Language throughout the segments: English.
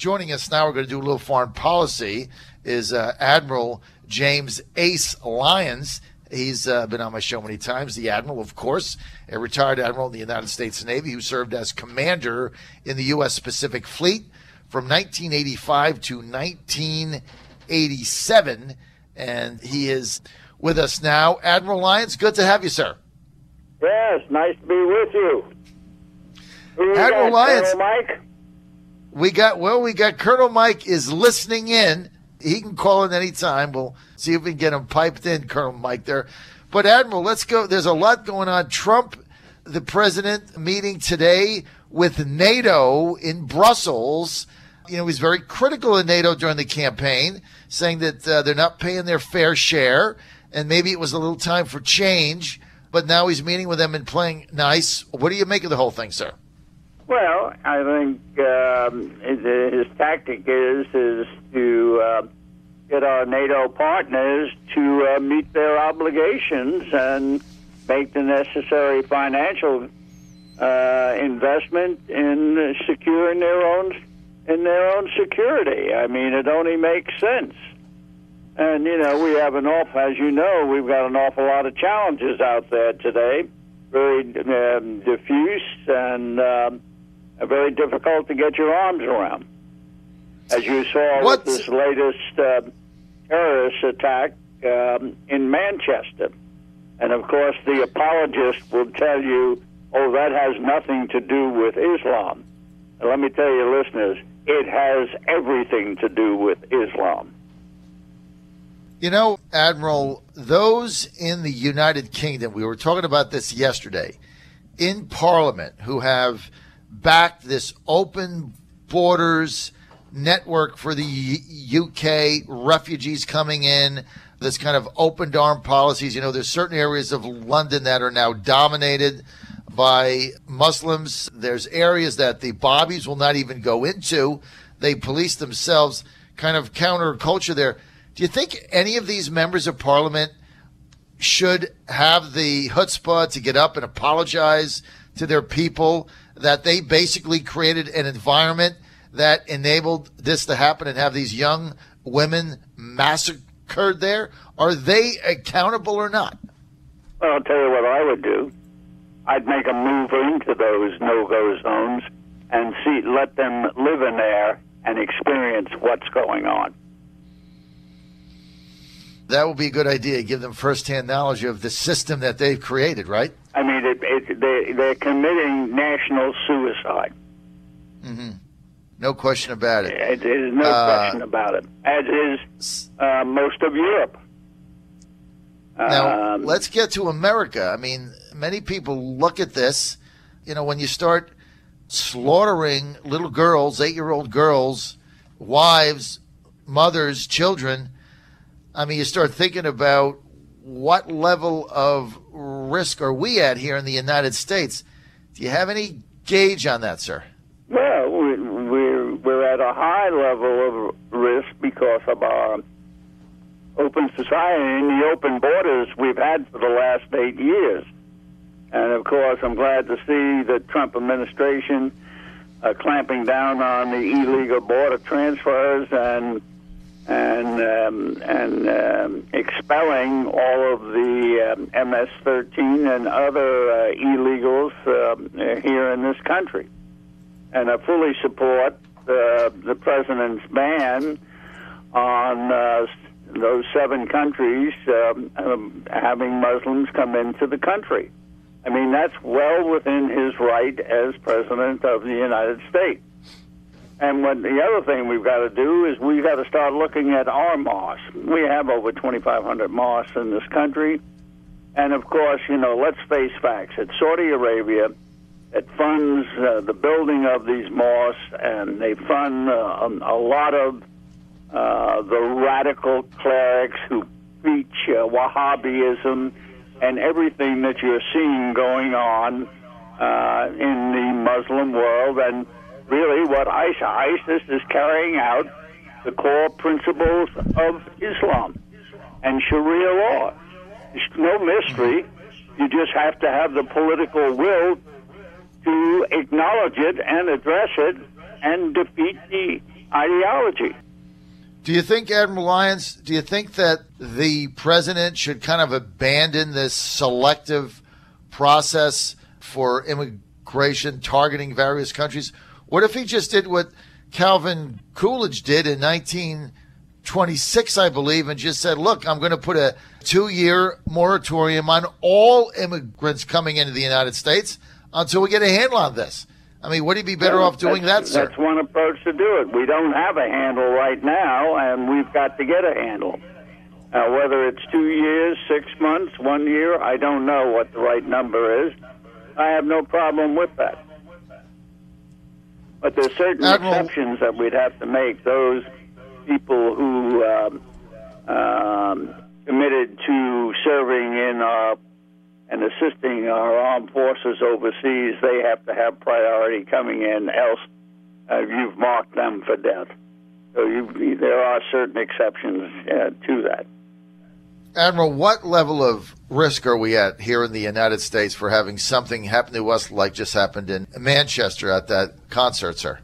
Joining us now, we're going to do a little foreign policy, is Admiral James Ace Lyons. He's been on my show many times. The Admiral, of course, a retired Admiral in the United States Navy who served as commander in the U.S. Pacific Fleet from 1985 to 1987. And he is with us now. Admiral Lyons, good to have you, sir. Yes, nice to be with you. Admiral Lyons. Colonel Mike? We got Colonel Mike is listening in. He can call in any time. We'll see if we can get him piped in, Colonel Mike there. But, Admiral, let's go. There's a lot going on. Trump, the president, meeting today with NATO in Brussels. You know, he's very critical of NATO during the campaign, saying that they're not paying their fair share, and maybe it was a little time for change. But now he's meeting with them and playing nice. What do you make of the whole thing, sir? Well, I think his tactic is to get our NATO partners to meet their obligations and make the necessary financial investment in securing their own security. I mean, it only makes sense. And we have as you know, we've got an awful lot of challenges out there today, very diffuse and very difficult to get your arms around. As you saw with this latest terrorist attack in Manchester. And, of course, the apologist will tell you, oh, that has nothing to do with Islam. And let me tell you, listeners, it has everything to do with Islam. You know, Admiral, those in the United Kingdom, we were talking about this yesterday, in Parliament, who have backed this open borders network for the UK, refugees coming in, this kind of open arm policies. You know, there's certain areas of London that are now dominated by Muslims. There's areas that the bobbies will not even go into. They police themselves, kind of counterculture there. Do you think any of these members of Parliament should have the chutzpah to get up and apologize to their people that they basically created an environment that enabled this to happen and have these young women massacred there? Are they accountable or not? Well, I'll tell you what I would do. I'd make a move into those no-go zones and let them live in there and experience what's going on. That would be a good idea. Give them firsthand knowledge of the system that they've created, right? I mean, they're committing national suicide. Mm-hmm. No question about it. There's no question about it, as is most of Europe. Now, let's get to America. I mean, many people look at this, when you start slaughtering little girls, 8-year-old girls, wives, mothers, children, I mean, you start thinking about what level of risk are we at here in the United States. Do you have any gauge on that, sir? Well, we're at a high level of risk because of our open society and the open borders we've had for the last 8 years. And, of course, I'm glad to see the Trump administration clamping down on the illegal border transfers and expelling all of the MS-13 and other illegals here in this country. And I fully support the president's ban on those 7 countries having Muslims come into the country. I mean, that's well within his right as president of the United States. And the other thing we've got to do is we've got to start looking at our mosques. We have over 2,500 mosques in this country. And, of course, let's face facts. It's Saudi Arabia that funds the building of these mosques, and they fund a lot of the radical clerics who preach Wahhabism and everything that you're seeing going on in the Muslim world. And really what ISIS is carrying out the core principles of Islam and Sharia law. It's no mystery. You just have to have the political will to acknowledge it and address it and defeat the ideology. Do you think, Admiral Lyons, do you think that the president should kind of abandon this selective process for immigration targeting various countries? What if he just did what Calvin Coolidge did in 1926, I believe, and just said, look, I'm going to put a 2-year moratorium on all immigrants coming into the United States until we get a handle on this? I mean, would he be better off doing that, sir? That's one approach to do it. We don't have a handle right now, and we've got to get a handle. Whether it's 2 years, 6 months, 1 year, I don't know what the right number is. I have no problem with that. But there's certain exceptions that we'd have to make. Those people who committed to serving in and assisting our armed forces overseas, they have to have priority coming in, else you've marked them for death. So there are certain exceptions to that. Admiral, what level of risk are we at here in the United States for having something happen to us like just happened in Manchester at that concert, sir?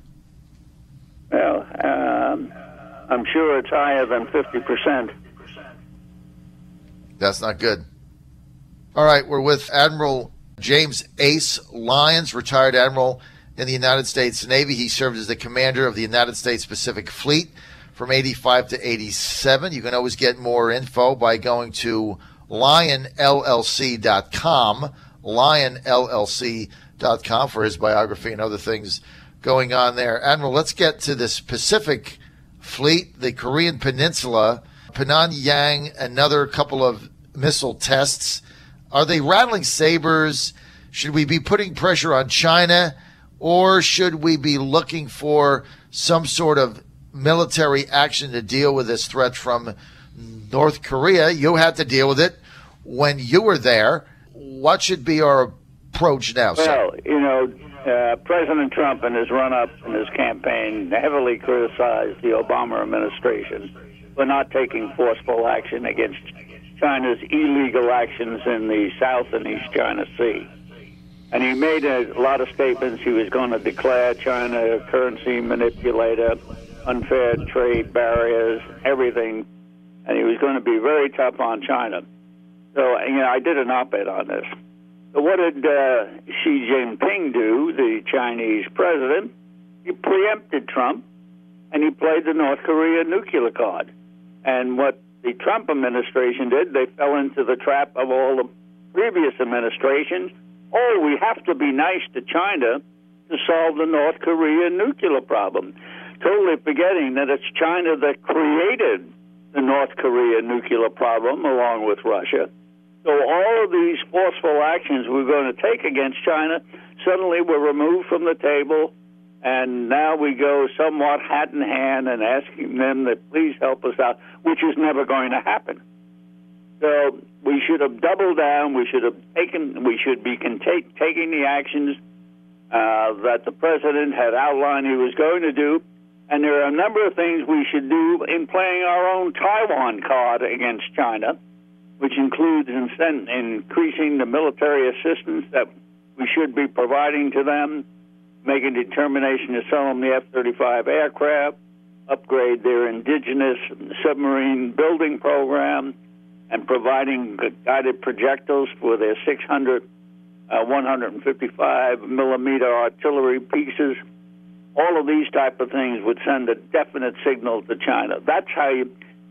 Well, I'm sure it's higher than 50%. That's not good. All right, we're with Admiral James Ace Lyons, retired admiral in the United States Navy. He served as the commander of the United States Pacific Fleet from 85 to 87. You can always get more info by going to lionllc.com, lionllc.com for his biography and other things going on there. Admiral, let's get to this Pacific Fleet, the Korean Peninsula, Pyongyang, another couple of missile tests. Are they rattling sabers? Should we be putting pressure on China, or should we be looking for some sort of military action to deal with this threat from North Korea? You had to deal with it when you were there. What should be our approach now, sir? Well, President Trump in his run-up in his campaign heavily criticized the Obama administration for not taking forceful action against China's illegal actions in the South and East China Sea. And he made a lot of statements. He was going to declare China a currency manipulator, unfair trade barriers, everything. And he was going to be very tough on China. So, I did an op-ed on this. So what did Xi Jinping do, the Chinese president? He preempted Trump, and he played the North Korea nuclear card. And what the Trump administration did, they fell into the trap of all the previous administrations. Oh, we have to be nice to China to solve the North Korea nuclear problem, totally forgetting that it's China that created the North Korea nuclear problem along with Russia. So all of these forceful actions we're going to take against China suddenly were removed from the table, and now we go somewhat hat in hand and asking them to please help us out, which is never going to happen. So we should have doubled down. We should be taking the actions that the president had outlined he was going to do. And there are a number of things we should do in playing our own Taiwan card against China, which includes increasing the military assistance that we should be providing to them, make a determination to sell them the F-35 aircraft, upgrade their indigenous submarine building program, and providing guided projectiles for their 600 155-millimeter artillery pieces. All of these type of things would send a definite signal to China. That's how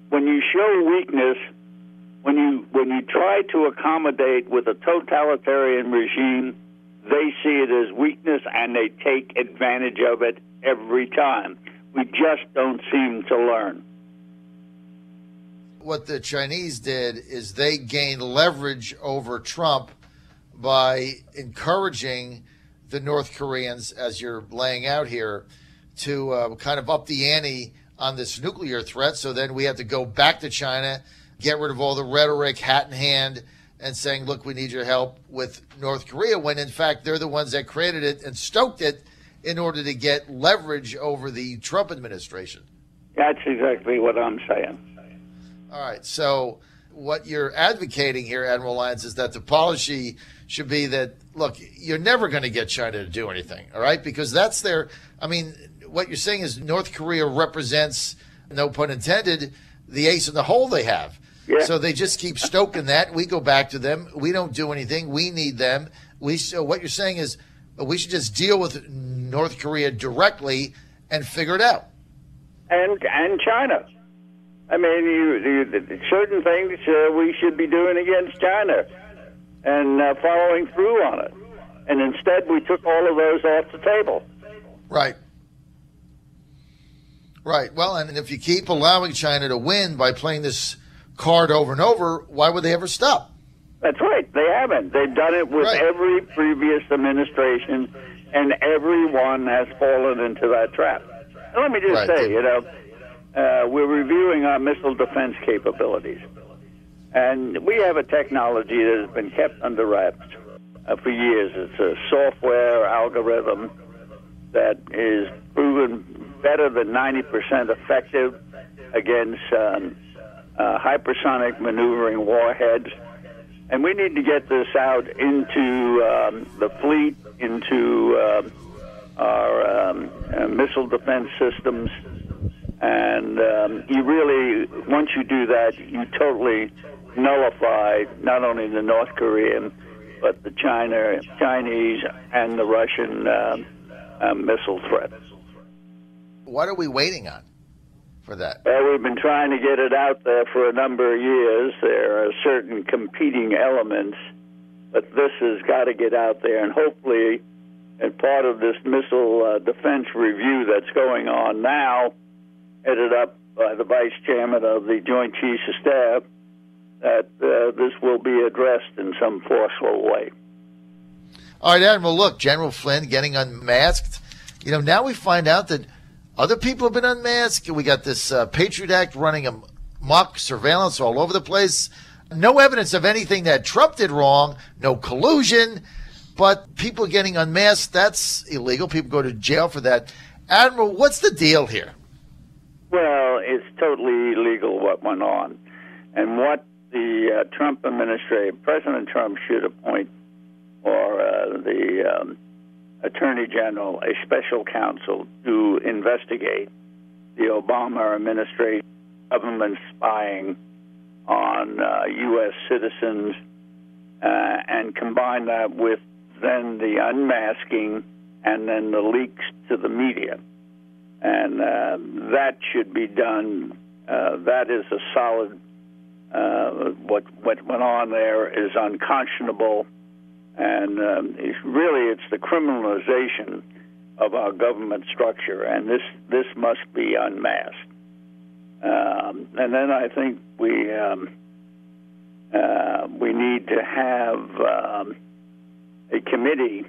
when you show weakness, when you try to accommodate with a totalitarian regime, they see it as weakness and they take advantage of it every time. We just don't seem to learn. What the Chinese did is they gained leverage over Trump by encouraging the North Koreans, as you're laying out here, to kind of up the ante on this nuclear threat. So then we have to go back to China, get rid of all the rhetoric, hat in hand, and saying, look, we need your help with North Korea, when in fact they're the ones that created it and stoked it in order to get leverage over the Trump administration. That's exactly what I'm saying. All right. So what you're advocating here, Admiral Lyons, is that the policy should be that, look, you're never going to get China to do anything, all right? Because that's their, I mean, what you're saying is North Korea represents, no pun intended, the ace in the hole they have. Yeah. So they just keep stoking that. We go back to them. We don't do anything. We need them. So what you're saying is we should just deal with North Korea directly and figure it out. And China. I mean, certain things we should be doing against China and following through on it. And instead, we took all of those off the table. Right. Right. Well, and if you keep allowing China to win by playing this card over and over, why would they ever stop? That's right. They haven't. They've done it with every previous administration, and everyone has fallen into that trap. And let me just say, we're reviewing our missile defense capabilities. And we have a technology that has been kept under wraps for years. It's a software algorithm that is proven better than 90% effective against hypersonic maneuvering warheads. And we need to get this out into the fleet, into our missile defense systems. And you really, once you do that, you totally nullify not only the North Korean, but the Chinese and the Russian missile threat. What are we waiting on for that? Well, we've been trying to get it out there for a number of years. There are certain competing elements, but this has got to get out there. And hopefully, as part of this missile defense review that's going on now, headed up by the Vice Chairman of the Joint Chiefs of Staff, that this will be addressed in some forceful way. All right, Admiral, look, General Flynn getting unmasked. Now we find out that other people have been unmasked. We got this Patriot Act running amok, surveillance all over the place. No evidence of anything that Trump did wrong, no collusion, but people getting unmasked, that's illegal. People go to jail for that. Admiral, what's the deal here? Well, it's totally illegal what went on. And what the Trump administration, President Trump should appoint, or the Attorney General, a special counsel to investigate the Obama administration government spying on U.S. citizens and combine that with then the unmasking and then the leaks to the media. And that should be done. That is a solid, what went on there is unconscionable. And it's the criminalization of our government structure, and this must be unmasked. And then I think we need to have a committee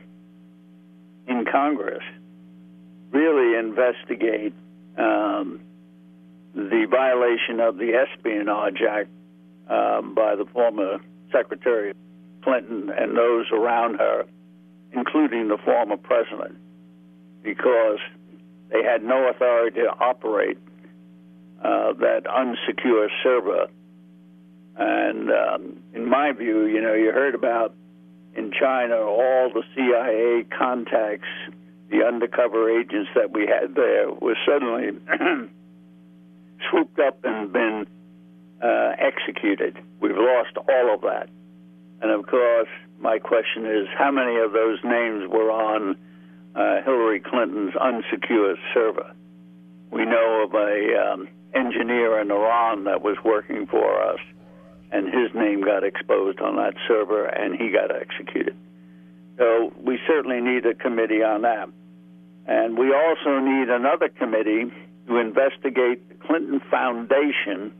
in Congress really investigate the violation of the Espionage Act by the former Secretary Clinton and those around her, including the former president, because they had no authority to operate that unsecure server. And in my view, you heard about in China all the CIA contacts, the undercover agents that we had there were suddenly swooped up and been executed. We've lost all of that. And, of course, my question is, how many of those names were on Hillary Clinton's unsecure server? We know of a engineer in Iran that was working for us, and his name got exposed on that server, and he got executed. So we certainly need a committee on that. And we also need another committee to investigate the Clinton Foundation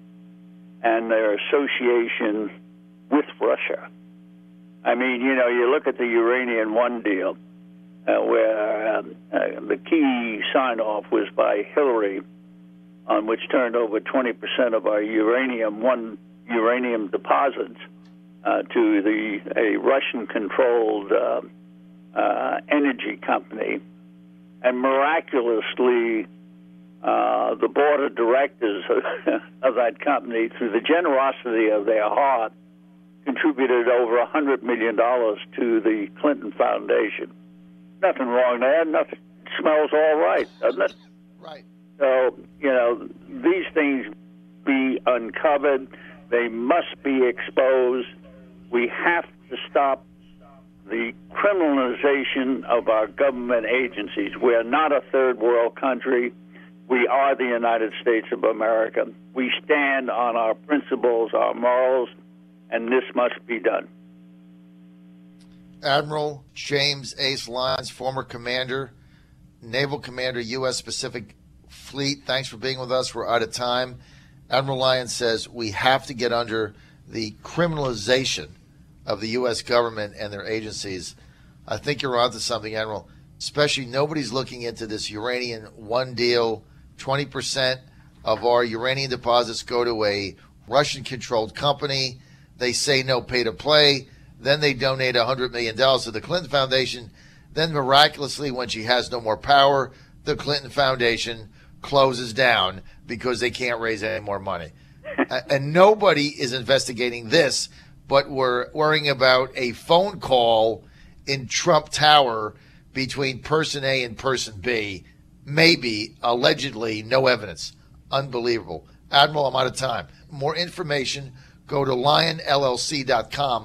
and their association with Russia. I mean, you look at the Uranium One deal, where the key sign-off was by Hillary, on which turned over 20% of our uranium deposits to a Russian-controlled energy company. And miraculously, the board of directors of that company, through the generosity of their heart, contributed over $100 million to the Clinton Foundation. Nothing wrong there. Nothing smells all right, doesn't it? Right. So, these things be uncovered. They must be exposed. We have to stop the criminalization of our government agencies. We are not a third world country. We are the United States of America. We stand on our principles, our morals, and this must be done. Admiral James Ace Lyons, former commander, Naval Commander, U.S. Pacific Fleet. Thanks for being with us. We're out of time. Admiral Lyons says we have to get under the criminalization of the U.S. government and their agencies. I think you're onto something, Admiral. Especially nobody's looking into this uranium one deal. 20% of our uranium deposits go to a Russian-controlled company. They say no pay to play. Then they donate $100 million to the Clinton Foundation. Then miraculously, when she has no more power, the Clinton Foundation closes down because they can't raise any more money. And nobody is investigating this, but we're worrying about a phone call in Trump Tower between person A and person B. Maybe, allegedly, no evidence. Unbelievable. Admiral, I'm out of time. More information, go to lionllc.com.